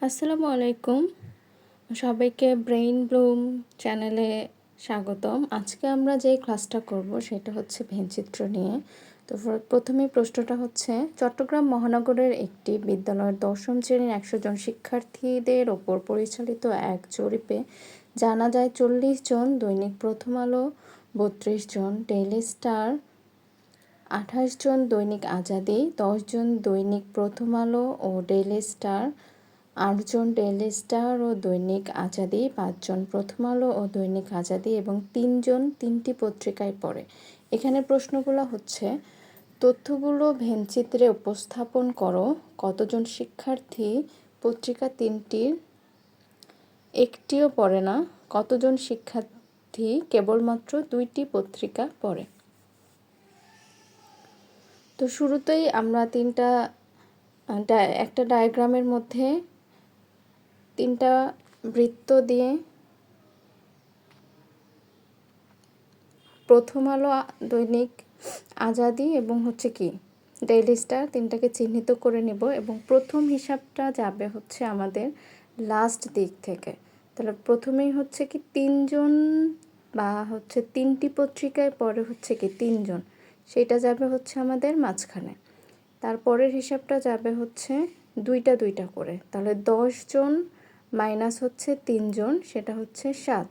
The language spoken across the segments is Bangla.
আসসালামু আলাইকুম। সবাইকে ব্রেইন ব্লুম চ্যানেলে স্বাগতম। আজকে আমরা যে ক্লাসটা করব সেটা হচ্ছে ভেনচিত্র নিয়ে। তো প্রথমেই প্রশ্নটা হচ্ছে, চট্টগ্রাম মহানগরের একটি বিদ্যালয়ের দশম শ্রেণীর 100 জন শিক্ষার্থীদের ওপর পরিচালিত এক জরিপে জানা যায় 40 জন দৈনিক প্রথম আলো, 32 জন ডেইলি স্টার, 28 জন দৈনিক আজাদী, 10 জন দৈনিক প্রথম আলো ও ডেইলি স্টার, 8 জন ডেইলি স্টার ও দৈনিক আজাদী, 5 জন প্রথম আলো ও দৈনিক আজাদী এবং 3 জন তিনটি পত্রিকায় পড়ে। এখানে প্রশ্নগুলো হচ্ছে, তথ্যগুলো ভেনচিত্রে উপস্থাপন করো। কতজন শিক্ষার্থী পত্রিকা তিনটির একটিও পড়ে না? কতজন শিক্ষার্থী কেবলমাত্র 2টি পত্রিকা পড়ে? তো শুরুতেই আমরা একটা ডায়াগ্রামের মধ্যে 3টা বৃত্ত দিয়ে প্রথম আলো, দৈনিক আজাদী এবং হচ্ছে কি ডেইলি স্টার 3টাকে চিহ্নিত করে নেব এবং প্রথম হিসাবটা যাবে হচ্ছে আমাদের লাস্ট দিক থেকে। তাহলে প্রথমেই হচ্ছে কি 3 জন বা হচ্ছে 3টি পত্রিকায় পরে হচ্ছে কি 3 জন, সেটা যাবে হচ্ছে আমাদের মাঝখানে। তারপরের হিসাবটা যাবে হচ্ছে 2টা 2টা করে, তাহলে 10 জন মাইনাস হচ্ছে 3 জন, সেটা হচ্ছে 7।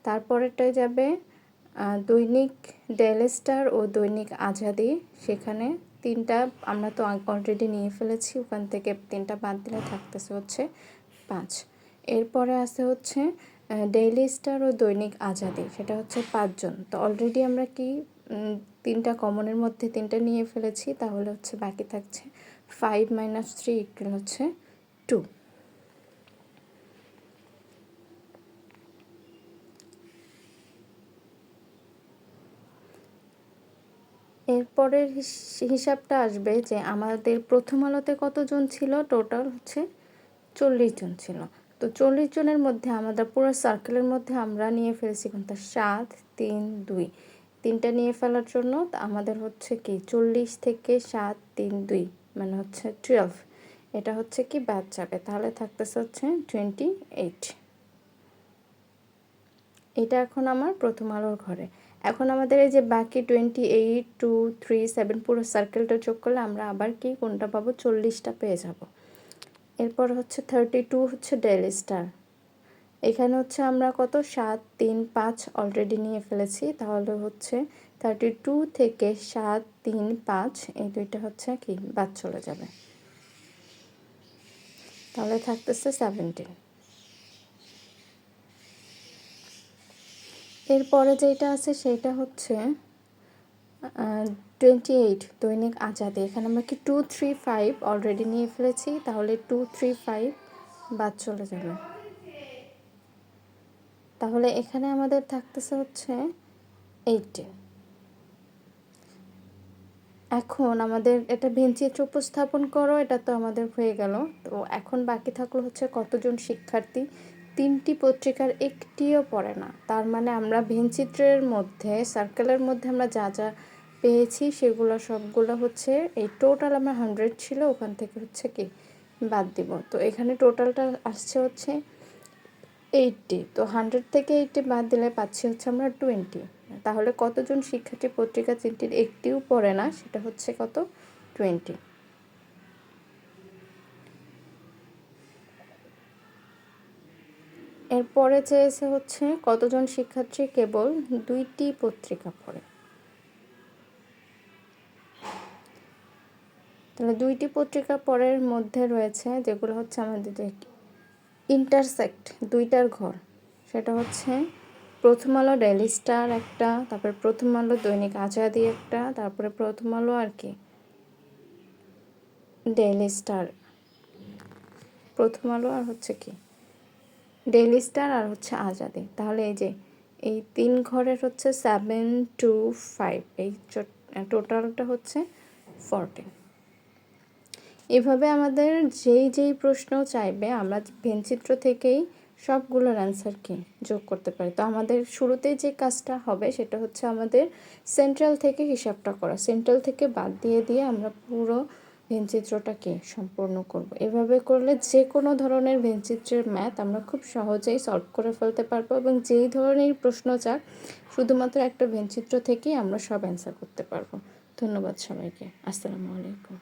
তারপরেরটায় যাবে দৈনিক ডেইলি স্টার ও দৈনিক আজাদী, সেখানে 3টা আমরা তো অলরেডি নিয়ে ফেলেছি, ওখান থেকে 3টা বাদ দিলে থাকতেছে হচ্ছে 5। এরপরে আছে হচ্ছে ডেইলি স্টার ও দৈনিক আজাদী, সেটা হচ্ছে 5 জন। তো অলরেডি আমরা কি 3টা কমনের মধ্যে 3টা নিয়ে ফেলেছি, তাহলে হচ্ছে বাকি থাকছে 5 - 3 ইকুয়াল হচ্ছে 2। এরপরের হিসাবটা আসবে যে আমাদের প্রথম আলোতে কতজন ছিল, টোটাল হচ্ছে 40 জন ছিল। তো 40 জনের মধ্যে আমাদের পুরো সার্কেলের মধ্যে আমরা নিয়ে ফেলেছি কোনটা, 7 3 2, 3টা নিয়ে ফেলার জন্য আমাদের হচ্ছে কি 40 থেকে 7 3 2 মানে হচ্ছে 12, এটা হচ্ছে কি বাদ যাবে, তাহলে থাকতেছে হচ্ছে 28। এটা এখন আমার প্রথম আলোর ঘরে। এখন আমাদের এই যে বাকি 28 2 3 7 পুরো সার্কেলটা যোগ করলে আমরা আবার কি কোনটা পাবো, 40টা পেয়ে যাব। এরপর হচ্ছে 32 হচ্ছে ডেইলি স্টার, এখানে হচ্ছে আমরা কত 7 3 5 অলরেডি নিয়ে ফেলেছি, তাহলে হচ্ছে 32 থেকে 7 3 5 এই দুইটা হচ্ছে কি বাদ চলে যাবে, তাহলে থাকতেছে 17। এরপরে যেটা আছে সেটা হচ্ছে 28 দৈনিক আজাদী, এখানে আমরা কি 2 3 5 অলরেডি নিয়ে ফেলেছি, তাহলে 2 3 5 বাদ চলে যাবে, তাহলে এখানে আমাদের থাকতেছে হচ্ছে 18। এখন আমাদের এটা ভেনচিত্র উপস্থাপন করো, এটা তো আমাদের হয়ে গেল। তো এখন বাকি থাকলো হচ্ছে কতজন শিক্ষার্থী 3টি পত্রিকার একটিও পড়ে না। তার মানে আমরা ভেনচিত্রের মধ্যে সার্কেলের মধ্যে আমরা যা যা পেয়েছি সেগুলো সবগুলো হচ্ছে এই টোটাল আমার 100 ছিল, ওখান থেকে হচ্ছে কি বাদ দিব। তো এখানে টোটালটা আসছে হচ্ছে 80, তো 100 থেকে 80 বাদ দিলে পাচ্ছি হচ্ছে আমরা 20। তাহলে কতজন শিক্ষার্থী পত্রিকা তিনটির একটিও পড়ে না, সেটা হচ্ছে কত, 20। এরপরে চেয়েছে হচ্ছে কতজন শিক্ষার্থী কেবল 2টি পত্রিকা পড়ে। তাহলে 2টি পত্রিকা পড়ার মধ্যে রয়েছে যেগুলো হচ্ছে আমাদের ইন্টারসেক্ট 2টার ঘর, সেটা হচ্ছে প্রথম আলো ডেইলি স্টার একটা, তারপরে প্রথম আলো দৈনিক আজাদী একটা, তারপরে প্রথম আলো আর কি ডেইলি স্টার, প্রথম আলো আর হচ্ছে কি ডেইলি স্টার আর হচ্ছে আজাদী। তাহলে এই যে এই 3 ঘরের হচ্ছে 7 2 5, এই টোটালটা হচ্ছে 14। এভাবে আমাদের যেই প্রশ্ন চাইবে আমরা ভেনচিত্র থেকেই সবগুলোর অ্যান্সার কি যোগ করতে পারি। তো আমাদের শুরুতেই যে কাজটা হবে সেটা হচ্ছে আমাদের সেন্ট্রাল থেকে হিসাবটা করা, সেন্ট্রাল থেকে বাদ দিয়ে আমরা পুরো ভেনচিত্রটাকে সম্পূর্ণ করব। এভাবে করলে যে কোনো ধরনের ভেনচিত্রের ম্যাথ আমরা খুব সহজেই সলভ করে ফেলতে পারবো এবং যেই ধরনের প্রশ্ন চাক শুধুমাত্র একটা ভেনচিত্র থেকেই আমরা সব অ্যান্সার করতে পারবো। ধন্যবাদ সবাইকে। আসসালামু আলাইকুম।